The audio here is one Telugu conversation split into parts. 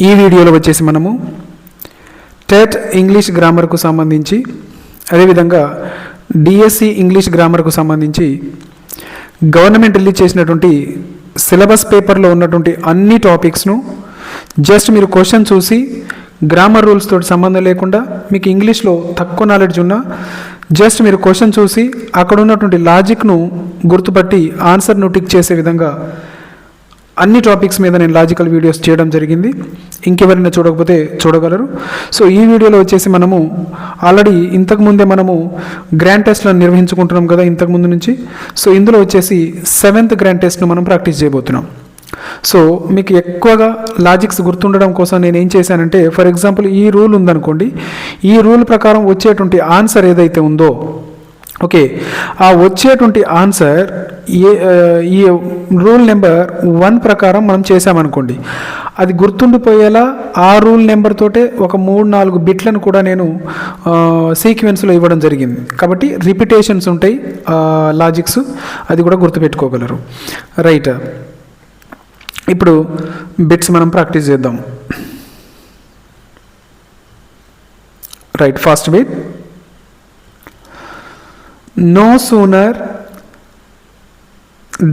ఈ వీడియోలో వచ్చేసి మనము టెట్ ఇంగ్లీష్ గ్రామర్కు సంబంధించి అదేవిధంగా డిఎస్సి ఇంగ్లీష్ గ్రామర్కు సంబంధించి గవర్నమెంట్ రిలీజ్ చేసినటువంటి సిలబస్ పేపర్లో ఉన్నటువంటి అన్ని టాపిక్స్ను జస్ట్ మీరు క్వశ్చన్ చూసి గ్రామర్ రూల్స్ తోటి సంబంధం లేకుండా మీకు ఇంగ్లీష్లో తక్కువ నాలెడ్జ్ ఉన్నా జస్ట్ మీరు క్వశ్చన్ చూసి అక్కడ ఉన్నటువంటి లాజిక్ను గుర్తుపట్టి ఆన్సర్ను టిక్ చేసే విధంగా అన్ని టాపిక్స్ మీద నేను లాజికల్ వీడియోస్ చేయడం జరిగింది. ఇంకెవరైనా చూడకపోతే చూడగలరు. సో ఈ వీడియోలో వచ్చేసి మనము ఆల్రెడీ ఇంతకుముందే మనము గ్రాండ్ టెస్ట్లను నిర్వహించుకుంటున్నాం కదా ఇంతకుముందు నుంచి. సో ఇందులో వచ్చేసి 7th గ్రాండ్ టెస్ట్ను మనం ప్రాక్టీస్ చేయబోతున్నాం. సో మీకు ఎక్కువగా లాజిక్స్ గుర్తుండడం కోసం నేను ఏం చేశానంటే, ఫర్ ఎగ్జాంపుల్ ఈ రూల్ ఉందనుకోండి, ఈ రూల్ ప్రకారం వచ్చేటువంటి ఆన్సర్ ఏదైతే ఉందో, ఓకే, ఆ వచ్చేటువంటి ఆన్సర్ ఈ రూల్ నెంబర్ 1 ప్రకారం మనం చేసామనుకోండి, అది గుర్తుండిపోయేలా ఆ రూల్ నెంబర్ తోటే ఒక 3-4 బిట్లను కూడా నేను సీక్వెన్స్లో ఇవ్వడం జరిగింది. కాబట్టి రిపిటేషన్స్ ఉంటాయి లాజిక్స్, అది కూడా గుర్తుపెట్టుకోగలరు. రైట్, ఇప్పుడు బిట్స్ మనం ప్రాక్టీస్ చేద్దాం. Right, first bit. No sooner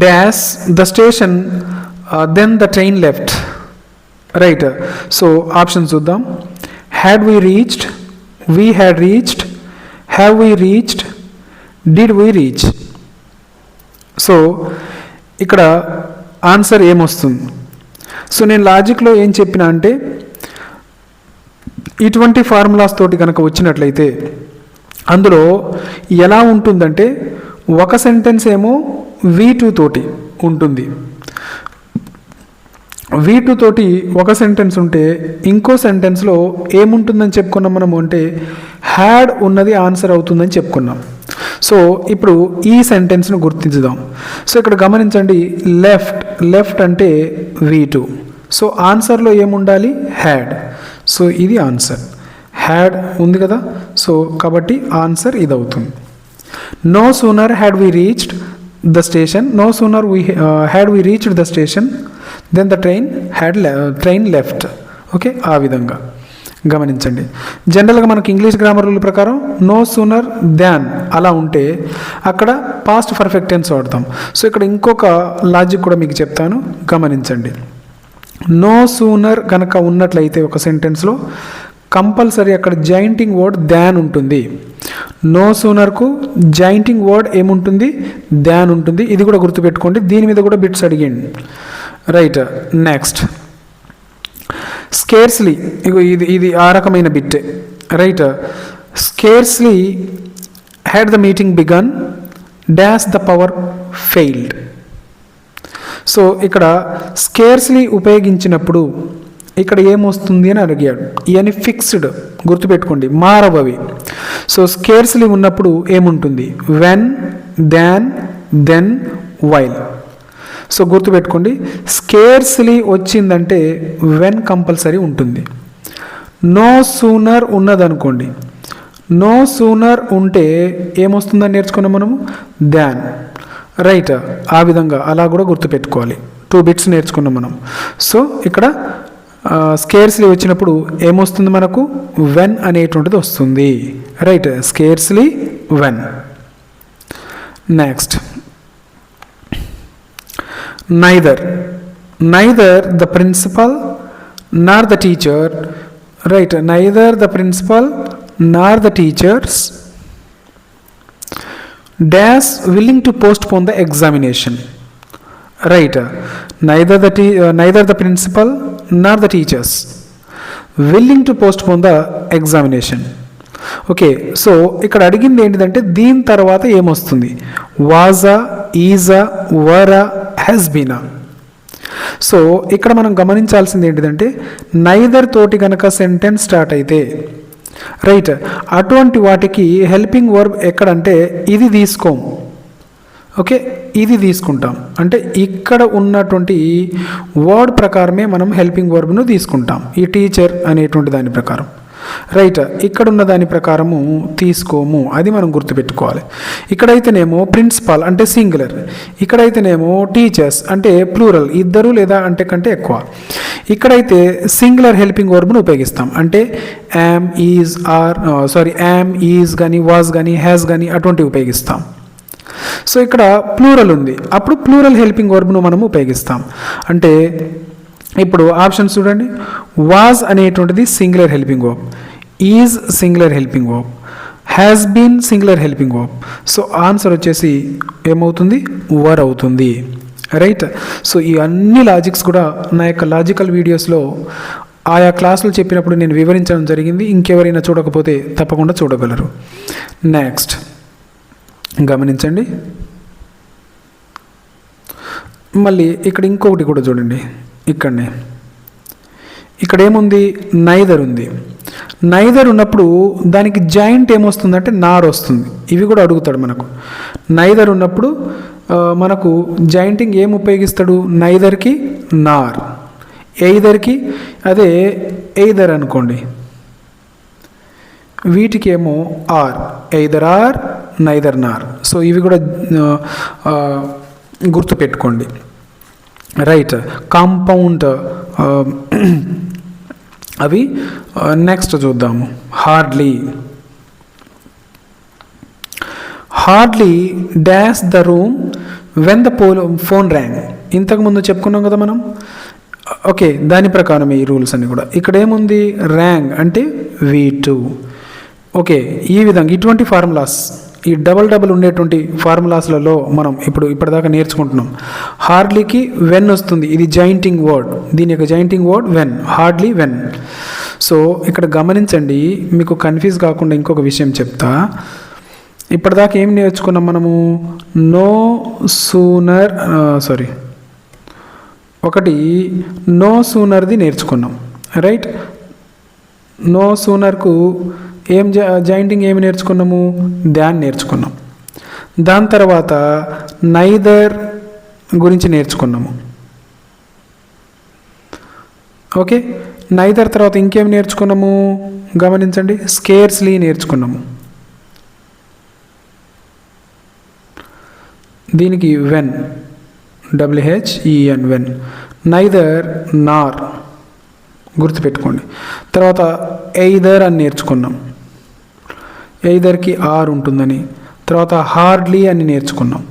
dash the station then the train left. Right, so options చూద్దాం. Had we reached, we had reached, have we reached, did we reach. So ఇక్కడ ఆన్సర్ ఏమొస్తుంది? సో నేను లాజిక్లో ఏం చెప్పినా అంటే, ఇటువంటి ఫార్ములాస్ తోటి కనుక వచ్చినట్లయితే అందులో ఎలా ఉంటుందంటే, ఒక సెంటెన్స్ ఏమో V2 తోటి ఉంటుంది, V2 తోటి ఒక సెంటెన్స్ ఉంటే ఇంకో సెంటెన్స్లో ఏముంటుందని చెప్పుకున్నాం మనము అంటే, హ్యాడ్ ఉన్నది ఆన్సర్ అవుతుందని చెప్పుకున్నాం. సో ఇప్పుడు ఈ సెంటెన్స్ను గుర్తించుదాం. సో ఇక్కడ గమనించండి, లెఫ్ట్ అంటే V2. సో ఆన్సర్లో ఏముండాలి? హ్యాడ్. సో ఇది ఆన్సర్, హ్యాడ్ ఉంది కదా. సో కాబట్టి ఆన్సర్ ఇది అవుతుంది. No sooner had we reached the station, no sooner had we reached the station then the train left. Okay, ఆ విధంగా గమనించండి. జనరల్గా మనకు ఇంగ్లీష్ గ్రామర్ రూల్ ప్రకారం నో సూనర్ దాన్ అలా ఉంటే అక్కడ పాస్ట్ పర్ఫెక్ట్ టెన్స్ వాడతాం. సో ఇక్కడ ఇంకొక లాజిక్ కూడా మీకు చెప్తాను, గమనించండి. నో సూనర్ కనుక ఉన్నట్లయితే ఒక సెంటెన్స్లో కంపల్సరీ అక్కడ జాయింటింగ్ వర్డ్ దాన్ ఉంటుంది. నో సూనర్కు జాయింటింగ్ వర్డ్ ఏముంటుంది? దాన్ ఉంటుంది. ఇది కూడా గుర్తుపెట్టుకోండి, దీని మీద కూడా బిట్స్ అడిగండి. Right, next scarcely. ఇది ఆ రకమైన బిట్టే. Right, scarcely had the meeting begun dash the power failed. So ఇక్కడ స్కేర్స్లీ ఉపయోగించినప్పుడు ఇక్కడ ఏమొస్తుంది అని అడిగాడు. ఇవన్నీ ఫిక్స్డ్, గుర్తుపెట్టుకోండి, మారవవి. సో స్కేర్స్లీ ఉన్నప్పుడు ఏముంటుంది? When, than, then, while. So గుర్తుపెట్టుకోండి, స్కేర్స్లీ వచ్చిందంటే వెన్ కంపల్సరీ ఉంటుంది. నో సూనర్ ఉన్నదనుకోండి, నో సూనర్ ఉంటే ఏమొస్తుందని నేర్చుకున్నాం మనము? దాన్. రైట్, ఆ విధంగా అలా కూడా గుర్తుపెట్టుకోవాలి. 2 బిట్స్ నేర్చుకున్నాం మనం. సో ఇక్కడ స్కేర్స్లీ వచ్చినప్పుడు ఏమొస్తుంది మనకు? వెన్ అనేటువంటిది వస్తుంది. Right, scarcely when. Next, neither the principal nor the teacher. Right, neither the principal nor the teachers dash willing to postpone the examination. Right, neither the principal nor the teachers willing to postpone the examination. Okay, so ఇక్కడ అడిగింది ఏంటిదంటే దీని తర్వాత ఏమొస్తుంది? వాజా, ఈజా, వరా, హ్యాస్ బీనా. సో ఇక్కడ మనం గమనించాల్సింది ఏంటిదంటే, నైదర్ తోటి కనుక సెంటెన్స్ స్టార్ట్ అయితే, రైట్, అటువంటి వాటికి హెల్పింగ్ వర్బ్ ఎక్కడంటే ఇది తీసుకోం. ఓకే, ఇది తీసుకుంటాం. అంటే ఇక్కడ ఉన్నటువంటి వర్డ్ ప్రకారమే మనం హెల్పింగ్ వర్బ్ను తీసుకుంటాం, ఈ టీచర్ అనేటువంటి దాని ప్రకారం. రైట్. ఇక్కడ ఉన్న దాని ప్రకారము తీసుకోము, అది మనం గుర్తుపెట్టుకోవాలి. ఇక్కడైతేనేమో ప్రిన్సిపాల్ అంటే సింగులర్, ఇక్కడైతేనేమో టీచర్స్ అంటే ప్లూరల్, ఇద్దరు లేదా అంటే కంటే ఎక్కువ. ఇక్కడైతే సింగులర్ హెల్పింగ్ వర్బ్ను ఉపయోగిస్తాం, అంటే am, is, or am, is కానీ, వాజ్ కానీ, హ్యాస్ కానీ అటువంటివి ఉపయోగిస్తాం. సో ఇక్కడ ప్లూరల్ ఉంది, అప్పుడు ప్లూరల్ హెల్పింగ్ వర్బ్ను మనం ఉపయోగిస్తాం. అంటే ఇప్పుడు ఆప్షన్స్ చూడండి. వాజ్ అనేటువంటిది singular helping verb, is singular helping verb, has been singular helping verb. So answer వచ్చేసి ఏమవుతుంది? వర్ అవుతుంది. రైట్. సో ఈ అన్ని లాజిక్స్ కూడా నా యొక్క లాజికల్ వీడియోస్లో ఆయా క్లాసులు చెప్పినప్పుడు నేను వివరించడం జరిగింది. ఇంకెవరైనా చూడకపోతే తప్పకుండా చూడగలరు. నెక్స్ట్ గమనించండి. మళ్ళీ ఇక్కడ ఇంకొకటి కూడా చూడండి. ఇక్కడ ఏముంది? నైదర్ ఉంది. నైదర్ ఉన్నప్పుడు దానికి జాయింట్ ఏమొస్తుందంటే నార్ వస్తుంది. ఇవి కూడా అడుగుతాడు మనకు. నైదర్ ఉన్నప్పుడు మనకు జాయింటింగ్ ఏం ఉపయోగిస్తాడు? నైదర్కి నార్, ఎయిదర్కి అదే ఎయిదర్ అనుకోండి, వీటికి ఏమో or, either or, neither nor. So ఇవి కూడా గుర్తుపెట్టుకోండి. రైట్. కాంపౌండ్ అవి నెక్స్ట్ చూద్దాము. Hardly dash the room when the phone rang. ఇంతకుముందు చెప్పుకున్నాం కదా మనం. ఓకే, దాని ప్రకారం ఈ రూల్స్ అన్ని కూడా. ఇక్కడ ఏముంది? ర్యాంగ్ అంటే V2. ఓకే, ఈ విధంగా ఇటువంటి ఫార్ములాస్, ఈ డబల్ ఉండేటువంటి ఫార్ములాస్లలో మనం ఇప్పటిదాకా నేర్చుకుంటున్నాం. హార్డ్లీకి వెన్ వస్తుంది, ఇది జాయింటింగ్ వర్డ్, దీని యొక్క jointing word when, hardly when. So ఇక్కడ గమనించండి, మీకు కన్ఫ్యూజ్ కాకుండా ఇంకొక విషయం చెప్తా. ఇప్పటిదాకా ఏం నేర్చుకున్నాం మనము? నో సూనర్ నో సూనర్ది నేర్చుకున్నాం. రైట్. నో సూనర్కు జాయింటింగ్ ఏమి నేర్చుకున్నాము? దాన్ని నేర్చుకున్నాం. దాని తర్వాత నైదర్ గురించి నేర్చుకున్నాము. ఓకే, నైదర్ తర్వాత ఇంకేమి నేర్చుకున్నాము? గమనించండి. స్కేర్స్లీ నేర్చుకున్నాము. దీనికి వెన్, WHEN, వెన్. నైదర్, నార్ గుర్తుపెట్టుకోండి. తర్వాత ఎయిదర్ అని నేర్చుకున్నాం, ఎయిదర్కి ఆర్ ఉంటుందని. తర్వాత హార్డ్లీ అని నేర్చుకున్నాం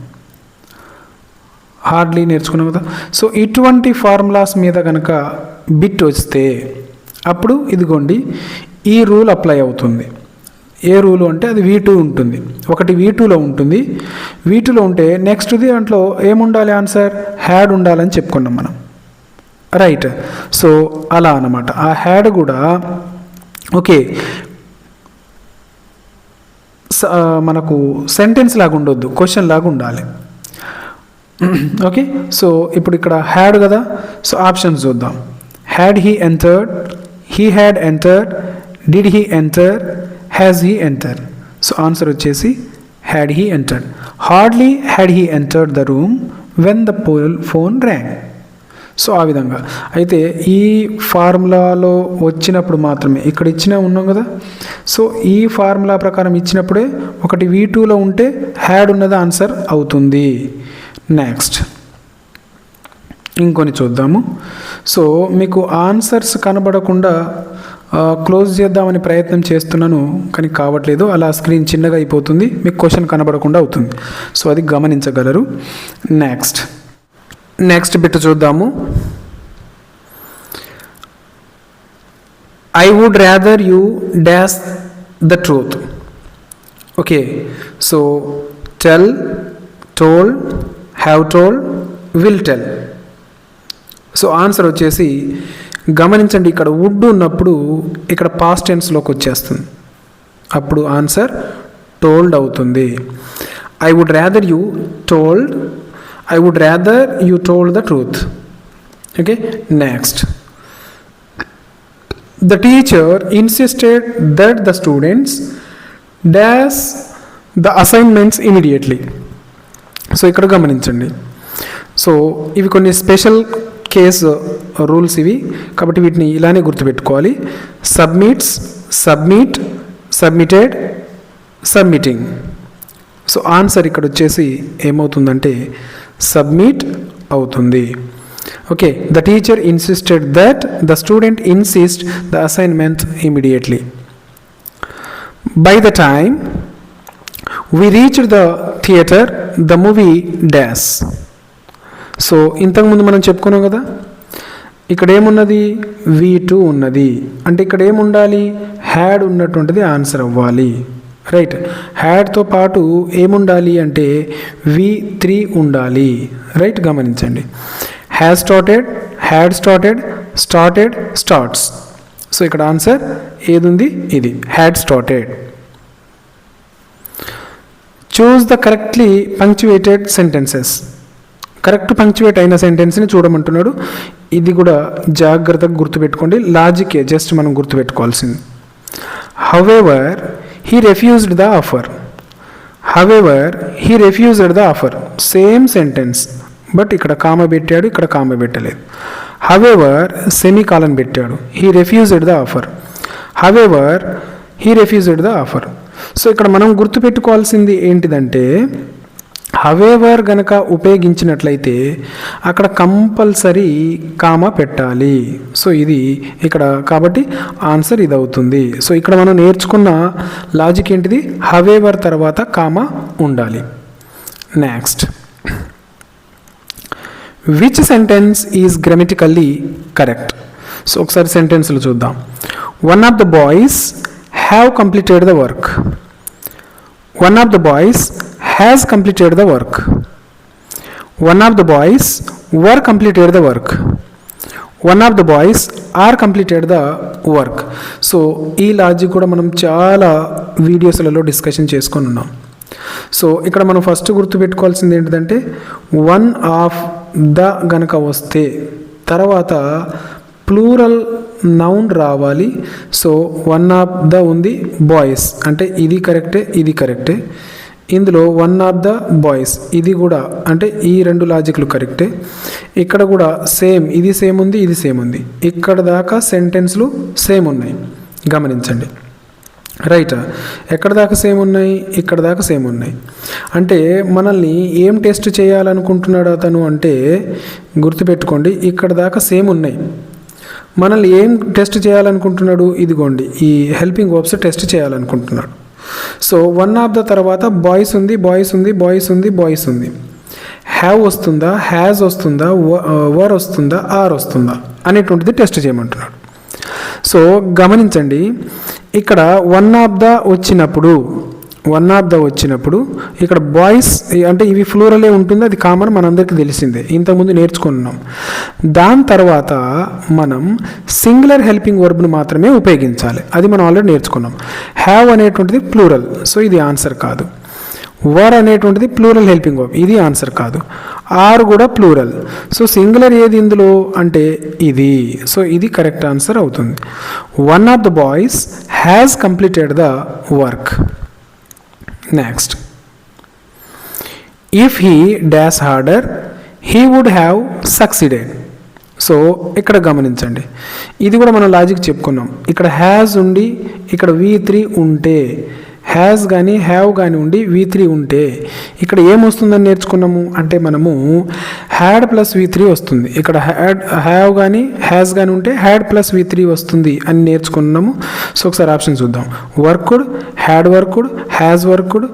కదా. సో ఇటువంటి ఫార్ములాస్ మీద కనుక బిట్ వస్తే అప్పుడు ఇదిగోండి ఈ రూల్ అప్లై అవుతుంది. ఏ రూలు అంటే అది V2 ఉంటుంది. ఒకటి V2లో ఉంటుంది. V2లో ఉంటే నెక్స్ట్ది దాంట్లో ఏముండాలి? ఆన్సర్ హ్యాడ్ ఉండాలని చెప్పుకున్నాం మనం. రైట్. సో అలా అన్నమాట. ఆ హ్యాడ్ కూడా ఓకే మనకు సెంటెన్స్ లాగా ఉండొద్దు, క్వశ్చన్ లాగా ఉండాలి. ఓకే, సో ఇప్పుడు ఇక్కడ హ్యాడ్ కదా. సో ఆప్షన్స్ చూద్దాం. Had he entered, he had entered, did he enter, has he enter. So answer వచ్చేసి had he entered. Hardly had he entered the room when the phone rang. So ఆ విధంగా అయితే ఈ ఫార్ములాలో వచ్చినప్పుడు మాత్రమే ఇక్కడ ఉన్నాం కదా. సో ఈ ఫార్ములా ప్రకారం ఇచ్చినప్పుడే ఒకటి V2లో ఉంటే హ్యాడ్ ఉన్నది ఆన్సర్ అవుతుంది. నెక్స్ట్ ఇంకొని చూద్దాము. సో మీకు ఆన్సర్స్ కనబడకుండా క్లోజ్ చేద్దామని ప్రయత్నం చేస్తున్నాను, కానీ కావట్లేదు. అలా స్క్రీన్ చిన్నగా అయిపోతుంది, మీకు క్వశ్చన్ కనబడకుండా అవుతుంది. సో అది గమనించగలరు. నెక్స్ట్ బిట్ చూద్దాము. I would rather you dash the truth. Okay, so tell, told, have told, will tell. So answer వచ్చేసి గమనించండి, ఇక్కడ వుడ్ ఉన్నప్పుడు ఇక్కడ పాస్ట్ టెన్స్లోకి వచ్చేస్తుంది, అప్పుడు ఆన్సర్ టోల్డ్ అవుతుంది. I would rather you told, I would rather you told the truth. Okay, next. The teacher insisted that the students dash the assignments immediately. So ఇక్కడ గమనించండి. సో ఇవి కొన్ని స్పెషల్ కేసు రూల్స్ ఇవి, కాబట్టి వీటిని ఇలానే గుర్తుపెట్టుకోవాలి. Submits, submit, submitted, submitting. So answer ఇక్కడ వచ్చేసి ఏమవుతుందంటే సబ్మిట్ అవుతుంది. Okay, the teacher insisted that the student insist the assignment immediately. By the time we reached the theater, the movie dash. So ఇంతకుముందు మనం చెప్పుకున్నాం కదా, ఇక్కడ ఏమున్నది V2 ఉన్నది, అంటే ఇక్కడ ఏముండాలి హ్యాడ్ ఉన్నటువంటిది ఆన్సర్ అవ్వాలి. రైట్, హ్యాడ్తో పాటు ఏముండాలి అంటే V3 ఉండాలి. రైట్, గమనించండి. Has started, had started, started, starts. So ఇక్కడ ఆన్సర్ ఏది ఉంది, ఇది had started. Choose the correctly punctuated sentences. Correct punctuate అయిన సెంటెన్స్ని చూడమంటున్నాడు. ఇది కూడా జాగ్రత్తగా గుర్తుపెట్టుకోండి, లాజికే జస్ట్ మనం గుర్తుపెట్టుకోవాల్సింది. However he refused the offer. However he refused the offer, same sentence, but ఇక్కడ కామ పెట్టాడు, ఇక్కడ కామ పెట్టలేదు. హౌఎవర్ సెమీకాలన్ పెట్టాడు. He refused the offer. However he refused the offer. So ఇక్కడ మనం గుర్తుపెట్టుకోవాల్సింది ఏంటిదంటే హౌఎవర్ గనక ఉపయోగించినట్లయితే అక్కడ కంపల్సరీ కామా పెట్టాలి. సో ఇది ఇక్కడ, కాబట్టి ఆన్సర్ ఇది అవుతుంది. సో ఇక్కడ మనం నేర్చుకున్న లాజిక్ ఏంటిది, హౌఎవర్ తర్వాత కామా ఉండాలి. Next, which sentence is grammatically correct. So ఒకసారి సెంటెన్స్లు చూద్దాం. One of the boys have completed the work. One of the boys has completed the work. One of the boys were completed the work. One of the boys are completed the work. So ఈ లాజిక్ కూడా మనం చాలా వీడియోస్లలో డిస్కషన్ చేసుకొని ఉన్నాం. సో ఇక్కడ మనం ఫస్ట్ గుర్తుపెట్టుకోవాల్సింది ఏంటిదంటే వన్ ఆఫ్ ద గనక వస్తే తర్వాత ప్లూరల్ నౌన్ రావాలి. సో వన్ ఆఫ్ ద ఉంది, బాయ్స్ అంటే ఇది కరెక్టే, ఇది కరెక్టే. ఇందులో వన్ ఆఫ్ ద బాయ్స్ ఇది కూడా, అంటే ఈ రెండు లాజిక్లు కరెక్టే. ఇక్కడ కూడా సేమ్, ఇది సేమ్ ఉంది, ఇది సేమ్ ఉంది. ఇక్కడ దాకా సెంటెన్స్లు సేమ్ ఉన్నాయి, గమనించండి. రైట్, ఎక్కడ దాకా సేమ్ ఉన్నాయి, ఇక్కడ దాకా సేమ్ ఉన్నాయి. అంటే మనల్ని ఏం టెస్ట్ చేయాలనుకుంటున్నాడు అతను అంటే గుర్తుపెట్టుకోండి, ఇక్కడ దాకా సేమ్ ఉన్నాయి. మనల్ని ఏం టెస్ట్ చేయాలనుకుంటున్నాడు, ఇదిగోండి ఈ హెల్పింగ్ వర్బ్స్ టెస్ట్ చేయాలనుకుంటున్నాడు. సో వన్ ఆఫ్ ద తర్వాత బాయ్స్ ఉంది, బాయ్స్ ఉంది, బాయ్స్ ఉంది, బాయ్స్ ఉంది. హ్యావ్ వస్తుందా, హ్యాజ్ వస్తుందా, వర్ వస్తుందా, ఆర్ వస్తుందా అనేటువంటిది టెస్ట్ చేయమంటున్నాడు. సో గమనించండి, ఇక్కడ వన్ ఆఫ్ ద వచ్చినప్పుడు ఇక్కడ బాయ్స్ అంటే ఇవి ఫ్లూరలే ఉంటుంది, అది కామన్, మనందరికీ తెలిసిందే, ఇంతకుముందు నేర్చుకున్నాం. దాని తర్వాత మనం సింగులర్ హెల్పింగ్ వర్బ్ను మాత్రమే ఉపయోగించాలి, అది మనం ఆల్రెడీ నేర్చుకున్నాం. హ్యావ్ అనేటువంటిది ప్లూరల్, సో ఇది ఆన్సర్ కాదు. వర్ అనేటువంటిది ప్లూరల్ హెల్పింగ్ వర్బ్, ఇది ఆన్సర్ కాదు. ఆర్ కూడా ప్లూరల్, సో సింగులర్ ఏది ఇందులో అంటే ఇది, సో ఇది కరెక్ట్ ఆన్సర్ అవుతుంది. One of the boys has completed the work. Next, if he dash harder he would have succeeded. So ఇక్కడ గమనించండి, ఇది కూడా మనం లాజిక్ చెప్పుకున్నాం. ఇక్కడ హ్యాజ్ ఉండి ఇక్కడ V3 ఉంటే, హ్యాజ్ కానీ హ్యావ్ కానీ ఉండి V3 ఉంటే ఇక్కడ ఏమొస్తుందని నేర్చుకున్నాము అంటే మనము హ్యాడ్ ప్లస్ V3 వస్తుంది. ఇక్కడ హ్యావ్ కానీ హ్యాజ్ కానీ ఉంటే హ్యాడ్ ప్లస్ V3 వస్తుంది అని నేర్చుకున్నాము. సో ఒకసారి ఆప్షన్ చూద్దాం. Worked, had worked, has worked,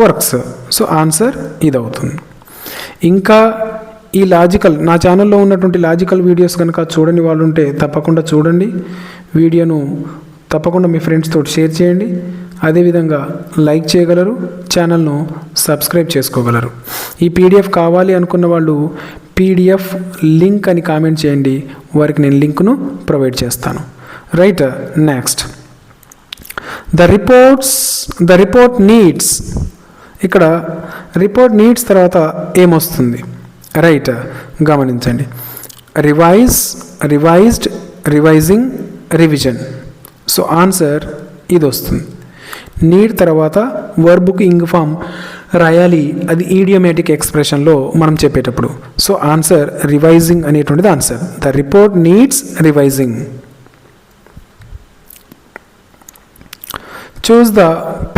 works. So answer ఇది అవుతుంది. ఇంకా ఈ లాజికల్, నా ఛానల్లో ఉన్నటువంటి లాజికల్ వీడియోస్ కనుక చూడని వాళ్ళు ఉంటే తప్పకుండా చూడండి. వీడియోను తప్పకుండా మీ ఫ్రెండ్స్ తోటి షేర్ చేయండి. అదేవిధంగా లైక్ చేయగలరు, ఛానల్ను సబ్స్క్రైబ్ చేసుకోగలరు. ఈ పీడిఎఫ్ కావాలి అనుకున్న వాళ్ళు పీడిఎఫ్ లింక్ అని కామెంట్ చేయండి, వారికి నేను లింక్ను ప్రొవైడ్ చేస్తాను. Right, next, the report needs. ఇక్కడ రిపోర్ట్ నీడ్స్ తర్వాత ఏమొస్తుంది? రైట్, గమనించండి. Revise, revised, revising, revision. So answer ఇది వస్తుంది. నీడ్ తర్వాత వర్బ్కు ఇంగ్ ఫామ్ రాయాలి, అది ఈడియోమేటిక్ ఎక్స్ప్రెషన్లో మనం చెప్పేటప్పుడు. సో ఆన్సర్ రివైజింగ్ అనేటువంటిది answer. The report needs revising. Choose the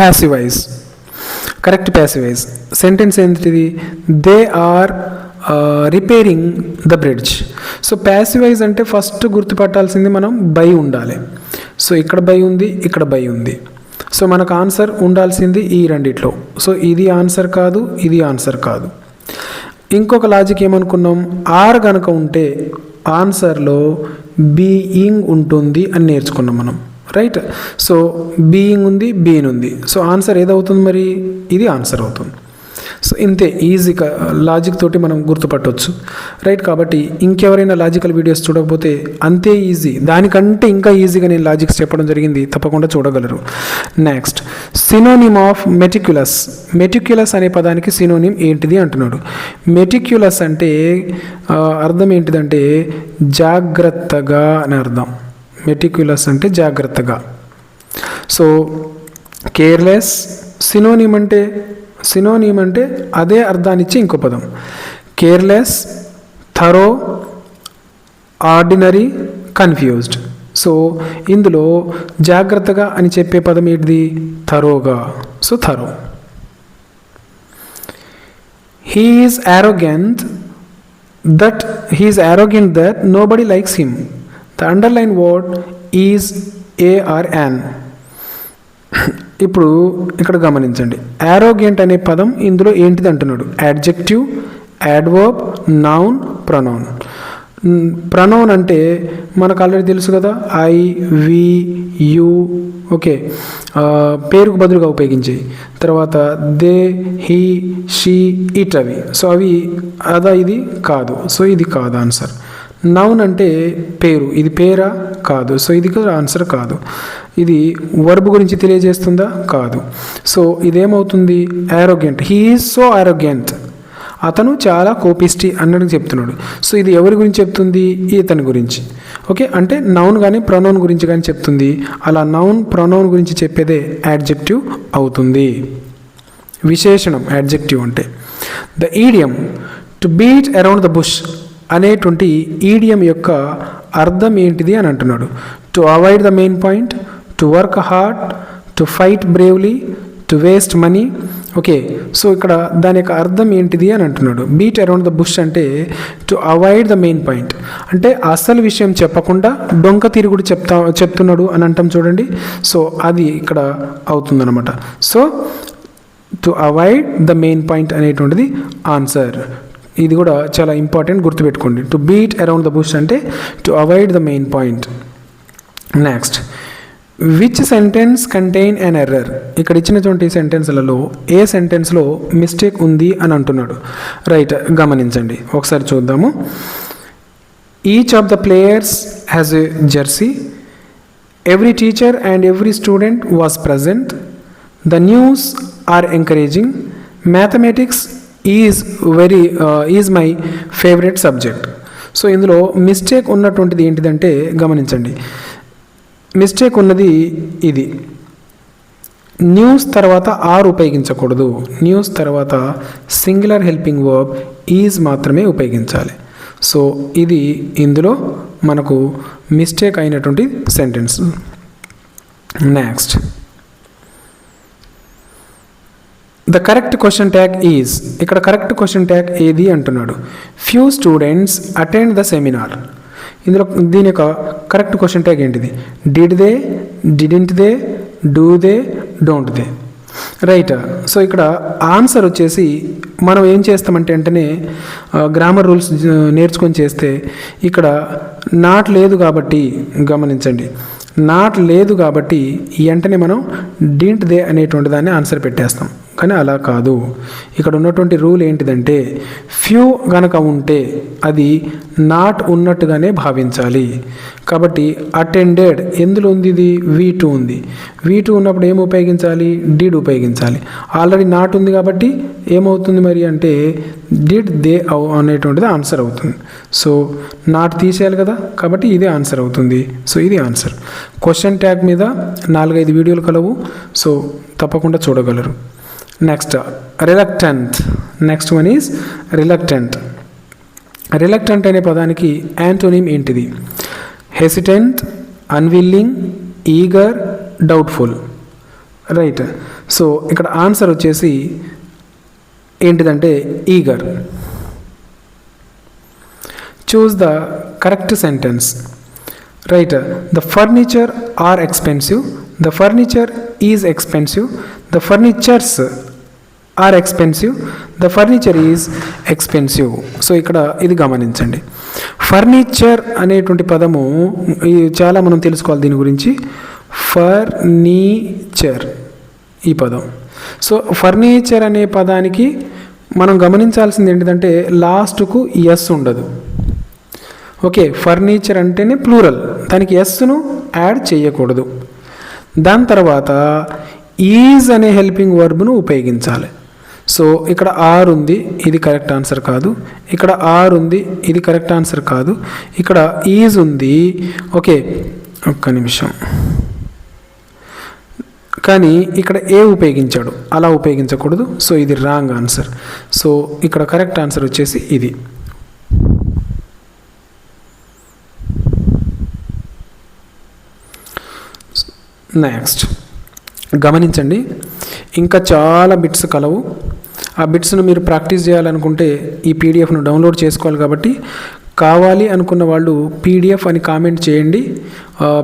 passivize. Correct passivize sentence ఏంటిది? They are repairing the bridge. So passivize అంటే ఫస్ట్ గుర్తుపట్టాల్సింది మనం బై ఉండాలి. సో ఇక్కడ బై ఉంది, ఇక్కడ బై ఉంది. సో మనకు ఆన్సర్ ఉండాల్సింది ఈ రెండిట్లో. సో ఇది ఆన్సర్ కాదు, ఇది ఆన్సర్ కాదు. ఇంకొక లాజిక్ ఏమనుకున్నాం? ఆర్ కనుక ఉంటే ఆన్సర్లో బీయింగ్ ఉంటుంది అని నేర్చుకున్నాం మనం, రైట్? సో బీయింగ్ ఉంది, బీన్ ఉంది. సో ఆన్సర్ ఏదవుతుంది మరి? ఇది ఆన్సర్ అవుతుంది. సో ఇంతే ఈజీగా లాజిక్ తోటి మనం గుర్తుపట్టవచ్చు, రైట్? కాబట్టి ఇంకెవరైనా లాజికల్ వీడియోస్ చూడకపోతే అంతే ఈజీ, దానికంటే ఇంకా ఈజీగా నేను లాజిక్స్ చెప్పడం జరిగింది, తప్పకుండా చూడగలరు. Next, synonym of meticulous. Meticulous అనే పదానికి సినోనిమ్ ఏంటిది అంటున్నాడు. మెటిక్యులస్ అంటే అర్థం ఏంటిదంటే జాగ్రత్తగా అని అర్థం. మెటిక్యులస్ అంటే జాగ్రత్తగా. సో కేర్లెస్ సినోనిమ్ అంటే అదే అర్థాన్నిచ్చే ఇంకో పదం. Careless, thorough, ordinary, confused. So ఇందులో జాగ్రత్తగా అని చెప్పే పదం ఏంటిది? థరోగా. So thorough. He is arrogant that nobody likes him. The underlined word is a or an. ఇప్పుడు ఇక్కడ గమనించండి, యారోగెంట్ అనే పదం ఇందులో ఏంటిది అంటున్నాడు? Adjective, adverb, noun, pronoun. Pronoun అంటే మనకు ఆల్రెడీ తెలుసు కదా, ఐ, వి, యు, ఓకే, పేరుకు బదులుగా ఉపయోగించేవి. తర్వాత దే, హీ, షీ, ఇట్, అవి. సో అవి అదా, ఇది కాదు. సో ఇది కాదు ఆన్సర్. నౌన్ అంటే పేరు, ఇది పేరా? కాదు. సో ఇది ఆన్సర్ కాదు. ఇది వర్బ్ గురించి తెలియజేస్తుందా? కాదు. సో ఇదేమవుతుంది? Arrogant. He is so arrogant. అతను చాలా కోపిష్టి అన్నట్టు చెప్తున్నాడు. సో ఇది ఎవరి గురించి చెప్తుంది? ఇతని గురించి. ఓకే, అంటే నౌన్ కానీ ప్రొనౌన్ గురించి కానీ చెప్తుంది. అలా నౌన్, ప్రొనౌన్ గురించి చెప్పేదే యాడ్జెక్టివ్ అవుతుంది. విశేషణం యాడ్జెక్టివ్ అంటే. The ఈడియం to beat around the bush అనేటువంటి ఈడియం యొక్క అర్థం ఏంటిది అని అంటున్నాడు. To avoid the main point, to work hard, to fight bravely, to waste money. Okay, so ఇక్కడ దాని యొక్క అర్థం ఏంటిది అని అంటున్నాడు. బీట్ అరౌండ్ ద బుష్ అంటే to avoid the main point, అంటే అసలు విషయం చెప్పకుండా డొంక తిరుగుడు చెప్తున్నాడు అని అంటాం చూడండి. సో అది ఇక్కడ అవుతుందన్నమాట. So to avoid the main point అనేటువంటిది ఆన్సర్. ఇది కూడా చాలా ఇంపార్టెంట్, గుర్తుపెట్టుకోండి. To beat around the bush అంటే to avoid the main point. Next, which sentence contain an error. ఇక్కడ ఇచ్చినటువంటి సెంటెన్స్లలో ఏ సెంటెన్స్లో మిస్టేక్ ఉంది అని అంటున్నాడు, రైట్? గమనించండి, ఒకసారి చూద్దాము. Each of the players has a jersey. Every teacher and every student was present. The news are encouraging. Mathematics is my favourite subject. So ఇందులో మిస్టేక్ ఉన్నటువంటిది ఏంటిదంటే గమనించండి. మిస్టేక్ ఉన్నది ఇది, న్యూస్ తర్వాత ఆర్ ఉపయోగించకూడదు. న్యూస్ తర్వాత సింగులర్ హెల్పింగ్ వర్బ్ ఈజ్ మాత్రమే ఉపయోగించాలి. సో ఇది ఇందులో మనకు మిస్టేక్ అయినటువంటి sentence. Next, the correct question tag is. ఇక్కడ కరెక్ట్ క్వశ్చన్ ట్యాగ్ ఏది అంటున్నాడు. Few students attend the seminar. ఇందులో దీని యొక్క కరెక్ట్ క్వశ్చన్ ట్యాగ్ ఏంటిది? Did they, didn't they, do they, don't they, right? So ఇక్కడ ఆన్సర్ వచ్చేసి మనం ఏం చేస్తామంటే వెంటనే గ్రామర్ రూల్స్ నేర్చుకొని చేస్తే ఇక్కడ నాట్ లేదు కాబట్టి, గమనించండి, నాట్ లేదు కాబట్టి వెంటనే మనం డింట్ దే అనేటువంటి దాన్ని ఆన్సర్ పెట్టేస్తాం. కానీ అలా కాదు. ఇక్కడ ఉన్నటువంటి రూల్ ఏంటిదంటే ఫ్యూ గనక ఉంటే అది నాట్ ఉన్నట్టుగానే భావించాలి. కాబట్టి అటెండెడ్ ఎందులో ఉంది? ఇది V2 ఉంది. V2 ఉన్నప్పుడు ఏం ఉపయోగించాలి? డిడ్ ఉపయోగించాలి. ఆల్రెడీ నాట్ ఉంది కాబట్టి ఏమవుతుంది మరి అంటే డిడ్ దే అనేటువంటిది ఆన్సర్ అవుతుంది. సో నాట్ తీసేయాలి కదా, కాబట్టి ఇది ఆన్సర్ అవుతుంది. సో ఇది ఆన్సర్. క్వశ్చన్ ట్యాగ్ మీద 4-5 వీడియోలు కలవు. సో తప్పకుండా చూడగలరు. Next reluctant. Next one is reluctant. Reluctant అనే పదానికి యాంటోనిమ్ ఏంటిది? Hesitant, unwilling, eager, doubtful. Right. So ఇక్కడ ఆన్సర్ వచ్చేసి ఏంటిదంటే eager. Choose the correct sentence. Right. The furniture are expensive, the furniture is expensive, the furnitures are expensive, the furniture is expensive. So ఇక్కడ ఇది గమనించండి. ఫర్నిచర్ అనేటువంటి పదము చాలా మనం తెలుసుకోవాలి దీని గురించి. ఫర్నిచర్ ఈ పదం. సో ఫర్నిచర్ అనే పదానికి మనం గమనించాల్సింది ఏంటిదంటే లాస్ట్కు ఎస్ ఉండదు. ఓకే, ఫర్నిచర్ అంటేనే ప్లూరల్, దానికి ఎస్ను యాడ్ చేయకూడదు. దాని తర్వాత ఈజ్ అనే హెల్పింగ్ వర్బ్ను ఉపయోగించాలి. సో ఇక్కడ ఆర్ ఉంది, ఇది కరెక్ట్ ఆన్సర్ కాదు. ఇక్కడ ఆర్ ఉంది, ఇది కరెక్ట్ ఆన్సర్ కాదు. ఇక్కడ ఈజ్ ఉంది. ఓకే, ఒక్క నిమిషం. కానీ ఇక్కడ ఏ ఉపయోగించాడు, అలా ఉపయోగించకూడదు. సో ఇది రాంగ్ ఆన్సర్. సో ఇక్కడ కరెక్ట్ ఆన్సర్ వచ్చేసి ఇది. నెక్స్ట్ గమనించండి, ఇంకా చాలా బిట్స్ కలవు. ఆ బిట్స్ను మీరు ప్రాక్టీస్ చేయాలనుకుంటే ఈ పీడిఎఫ్ను డౌన్లోడ్ చేసుకోవాలి. కాబట్టి కావాలి అనుకున్న వాళ్ళు పీడిఎఫ్ అని కామెంట్ చేయండి,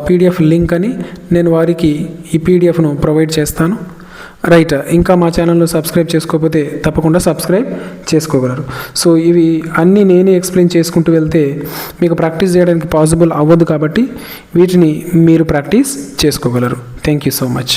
పీడిఎఫ్ లింక్ అని. నేను వారికి ఈ పీడిఎఫ్ను ప్రొవైడ్ చేస్తాను. రైట్. ఇంకా మా ఛానల్లో సబ్స్క్రైబ్ చేసుకోకపోతే తప్పకుండా సబ్స్క్రైబ్ చేసుకోగలరు. సో ఇవి అన్నీ నేనే ఎక్స్ప్లెయిన్ చేసుకుంటూ వెళ్తే మీకు ప్రాక్టీస్ చేయడానికి పాసిబుల్ అవ్వదు. కాబట్టి వీటిని మీరు ప్రాక్టీస్ చేసుకోగలరు. Thank you so much.